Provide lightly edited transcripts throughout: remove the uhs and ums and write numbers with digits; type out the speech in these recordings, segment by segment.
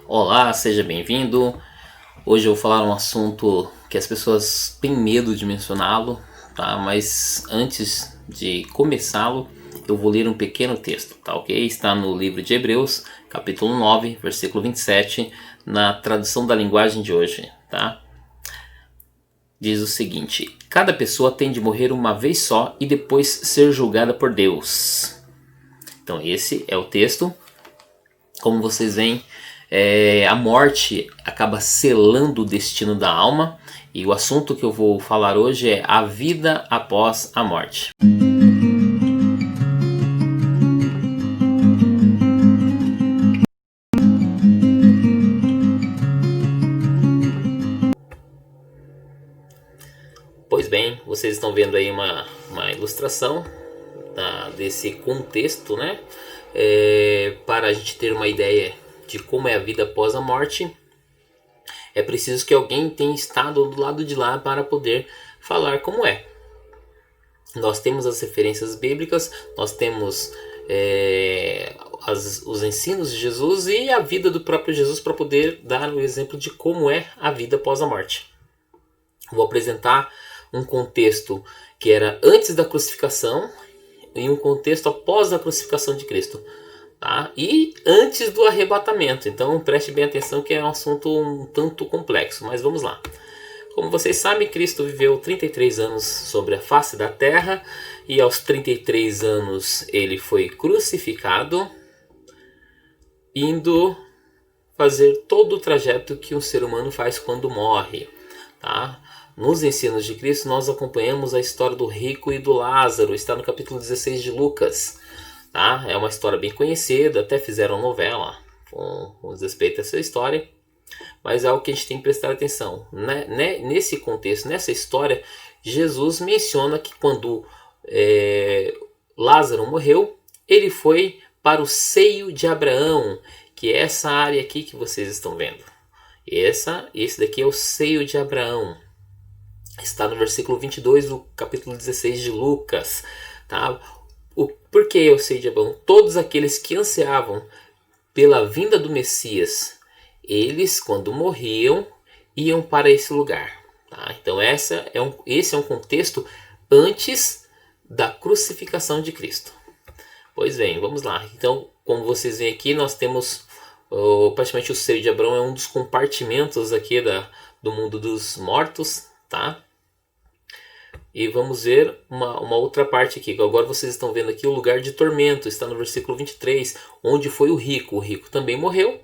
Olá, seja bem-vindo. Hoje eu vou falar um assunto que as pessoas têm medo de mencioná-lo, tá? Mas antes de começá-lo, eu vou ler um pequeno texto, tá ok? Está no livro de Hebreus, capítulo 9, versículo 27, na tradução da linguagem de hoje, tá? Diz o seguinte: cada pessoa tem de morrer uma vez só e depois ser julgada por Deus. Então esse é o texto. Como vocês veem, a morte acaba selando o destino da alma, e o assunto que eu vou falar hoje é a vida após a morte. Pois bem, vocês estão vendo aí uma ilustração desse contexto, né? Para a gente ter uma ideia de como é a vida após a morte, é preciso que alguém tenha estado do lado de lá para poder falar como é. Nós temos as referências bíblicas, nós temos os ensinos de Jesus e a vida do próprio Jesus para poder dar o exemplo de como é a vida após a morte. Vou apresentar um contexto que era antes da crucificação e um contexto após a crucificação de Cristo, tá? E antes do arrebatamento. Então preste bem atenção que é um assunto um tanto complexo, mas vamos lá. Como vocês sabem, Cristo viveu 33 anos sobre a face da terra e aos 33 anos ele foi crucificado, indo fazer todo o trajeto que um ser humano faz quando morre, tá? Nos ensinos de Cristo nós acompanhamos a história do rico e do Lázaro, está no capítulo 16 de Lucas, tá? É uma história bem conhecida, até fizeram novela com respeito a essa história, mas é algo que a gente tem que prestar atenção, né? Nesse contexto, nessa história, Jesus menciona que quando Lázaro morreu, ele foi para o seio de Abraão, que é essa área aqui que vocês estão vendo. Esse daqui é o seio de Abraão. Está no versículo 22 do capítulo 16 de Lucas. Tá? Por que o seio de Abraão? Todos aqueles que ansiavam pela vinda do Messias, eles, quando morriam, iam para esse lugar. Tá? Então esse é um contexto antes da crucificação de Cristo. Pois bem, vamos lá. Então, como vocês veem aqui, nós temos praticamente o seio de Abraão é um dos compartimentos aqui do mundo dos mortos, tá? E vamos ver uma outra parte aqui. Agora vocês estão vendo aqui o lugar de tormento, está no versículo 23, onde foi o rico. O rico também morreu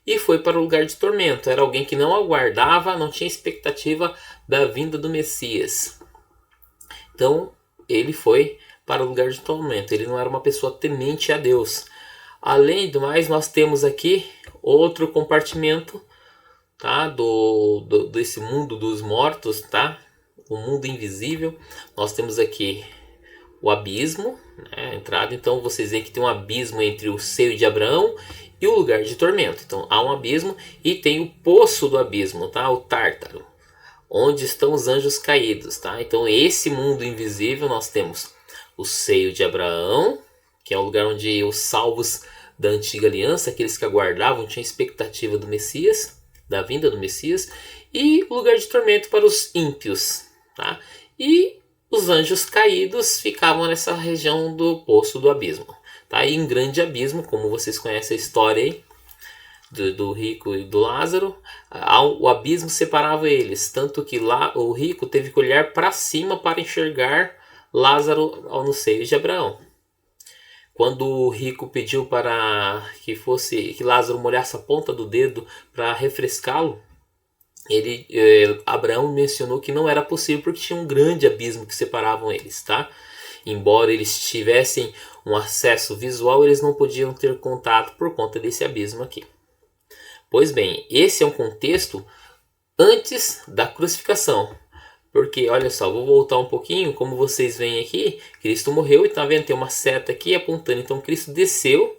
e foi para o lugar de tormento. Era alguém que não aguardava, não tinha expectativa da vinda do Messias. Então, ele foi para o lugar de tormento. Ele não era uma pessoa temente a Deus. Além do mais, nós temos aqui outro compartimento, tá? Desse mundo dos mortos, tá? O mundo invisível. Nós temos aqui o abismo, né? A entrada. Então vocês veem que tem um abismo entre o seio de Abraão e o lugar de tormento. Então há um abismo e tem o poço do abismo, tá? O Tártaro, onde estão os anjos caídos, tá? Então esse mundo invisível nós temos o seio de Abraão, que é o lugar onde os salvos da antiga aliança, aqueles que aguardavam, tinham expectativa do Messias, da vinda do Messias, e o lugar de tormento para os ímpios, tá? E os anjos caídos ficavam nessa região do poço do abismo, tá? E em grande abismo, como vocês conhecem a história aí, do rico e do Lázaro, o abismo separava eles, tanto que lá o rico teve que olhar para cima para enxergar Lázaro no seio de Abraão. Quando o rico pediu para que Lázaro molhasse a ponta do dedo para refrescá-lo, Abraão mencionou que não era possível porque tinha um grande abismo que separavam eles, tá? Embora eles tivessem um acesso visual, eles não podiam ter contato por conta desse abismo aqui. Pois bem, esse é um contexto antes da crucificação. Porque, olha só, vou voltar um pouquinho, como vocês veem aqui, Cristo morreu e tá vendo, tem uma seta aqui apontando. Então Cristo desceu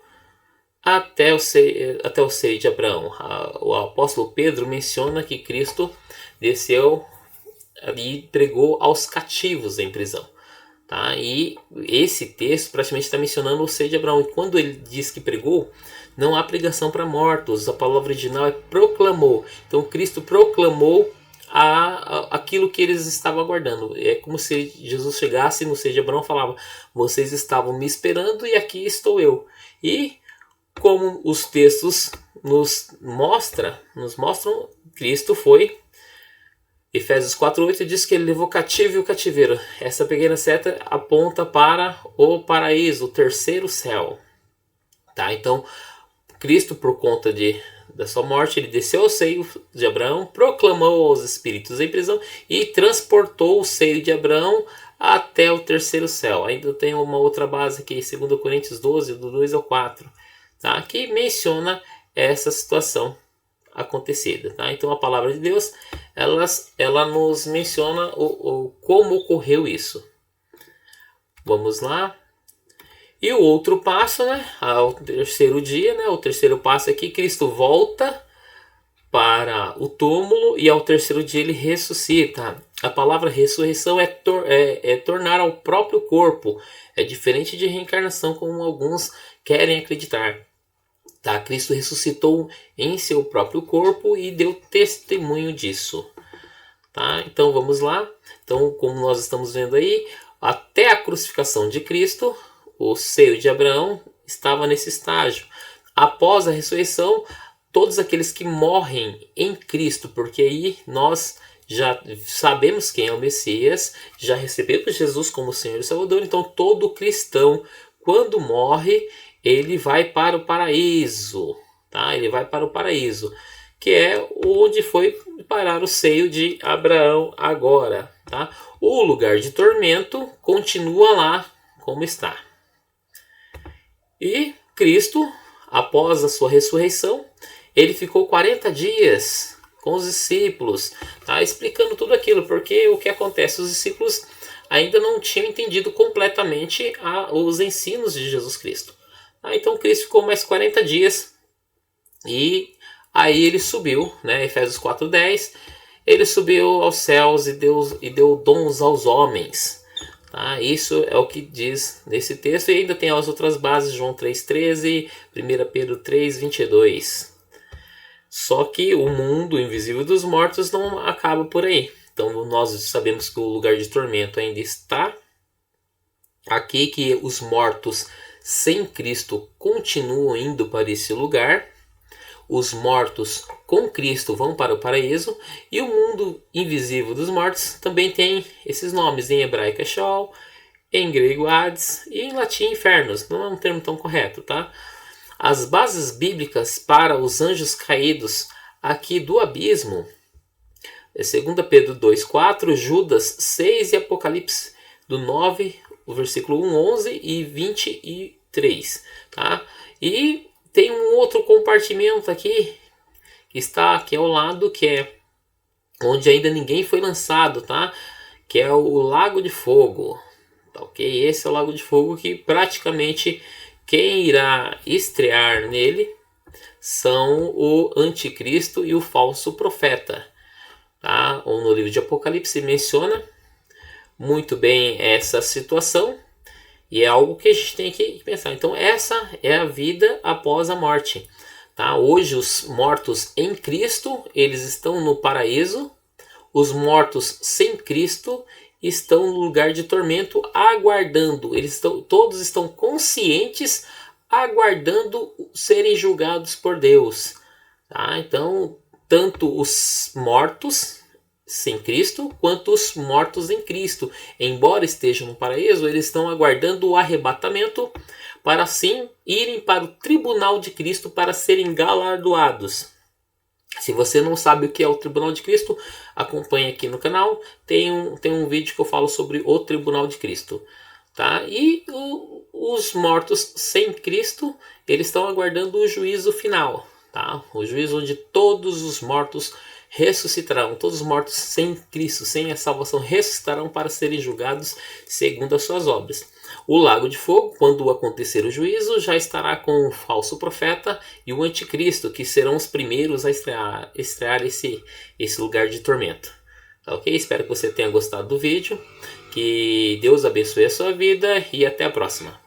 até o seio de Abraão. O apóstolo Pedro menciona que Cristo desceu e pregou aos cativos em prisão. Tá? E esse texto praticamente está mencionando o seio de Abraão. E quando ele diz que pregou, não há pregação para mortos. A palavra original é proclamou. Então Cristo proclamou aquilo que eles estavam aguardando. É como se Jesus chegasse no seio de Abraão e falava: vocês estavam me esperando e aqui estou eu. E como os textos nos mostram, Cristo foi. Efésios 4:8 diz que ele levou cativo e o cativeiro. Essa pequena seta aponta para o paraíso, o terceiro céu. Tá? Então, Cristo, por conta da sua morte, ele desceu ao seio de Abraão, proclamou aos espíritos em prisão e transportou o seio de Abraão até o terceiro céu. Ainda tem uma outra base aqui, 2 Coríntios 12, do 2 ao 4, tá? Que menciona essa situação acontecida. Tá? Então a palavra de Deus ela nos menciona como ocorreu isso. Vamos lá. E o outro passo, né, ao terceiro dia, né, o terceiro passo é que Cristo volta para o túmulo e ao terceiro dia ele ressuscita. A palavra ressurreição é tornar ao próprio corpo. É diferente de reencarnação, como alguns querem acreditar. Tá? Cristo ressuscitou em seu próprio corpo e deu testemunho disso. Tá? Então vamos lá. Então, como nós estamos vendo aí, até a crucificação de Cristo, o seio de Abraão estava nesse estágio. Após a ressurreição, todos aqueles que morrem em Cristo, porque aí nós já sabemos quem é o Messias, já recebemos Jesus como Senhor e Salvador, então todo cristão, quando morre, ele vai para o paraíso, tá? Ele vai para o paraíso, que é onde foi parar o seio de Abraão agora, tá? O lugar de tormento continua lá como está. E Cristo, após a sua ressurreição, ele ficou 40 dias com os discípulos, tá? Explicando tudo aquilo, porque o que acontece? Os discípulos ainda não tinham entendido completamente os ensinos de Jesus Cristo. Então Cristo ficou mais 40 dias e aí ele subiu, né? Efésios 4:10, ele subiu aos céus e deu dons aos homens. Tá? Isso é o que diz nesse texto, e ainda tem as outras bases, João 3:13, 1 Pedro 3:22. Só que o mundo invisível dos mortos não acaba por aí. Então nós sabemos que o lugar de tormento ainda está aqui, que os mortos sem Cristo continuam indo para esse lugar. Os mortos com Cristo vão para o paraíso, e o mundo invisível dos mortos também tem esses nomes. Em hebraico é Sheol, em grego Hades e em latim Infernos. Não é um termo tão correto, tá? As bases bíblicas para os anjos caídos aqui do abismo é 2 Pedro 2:4, Judas 6 e Apocalipse do 9, o versículo 1, 11 e 23, tá? E tem um outro compartimento aqui que está aqui ao lado, que é onde ainda ninguém foi lançado, tá? Que é o Lago de Fogo, tá, ok? Esse é o Lago de Fogo, que praticamente quem irá estrear nele são o anticristo e o falso profeta, tá? Ou no livro de Apocalipse menciona muito bem essa situação. E é algo que a gente tem que pensar. Então essa é a vida após a morte. Tá? Hoje os mortos em Cristo, eles estão no paraíso. Os mortos sem Cristo estão no lugar de tormento, aguardando. Todos estão conscientes, aguardando serem julgados por Deus. Tá? Então, tanto os mortos sem Cristo, quanto os mortos em Cristo, embora estejam no paraíso, eles estão aguardando o arrebatamento para assim irem para o tribunal de Cristo para serem galardoados. Se você não sabe o que é o tribunal de Cristo, acompanhe aqui no canal, tem um vídeo que eu falo sobre o tribunal de Cristo. Tá? E os mortos sem Cristo, eles estão aguardando o juízo final, tá? O juízo onde todos os mortos ressuscitarão, todos os mortos sem Cristo, sem a salvação, ressuscitarão para serem julgados segundo as suas obras. O lago de fogo, quando acontecer o juízo, já estará com o falso profeta e o anticristo, que serão os primeiros a estrear esse lugar de tormento. Tá, ok? Espero que você tenha gostado do vídeo, que Deus abençoe a sua vida e até a próxima.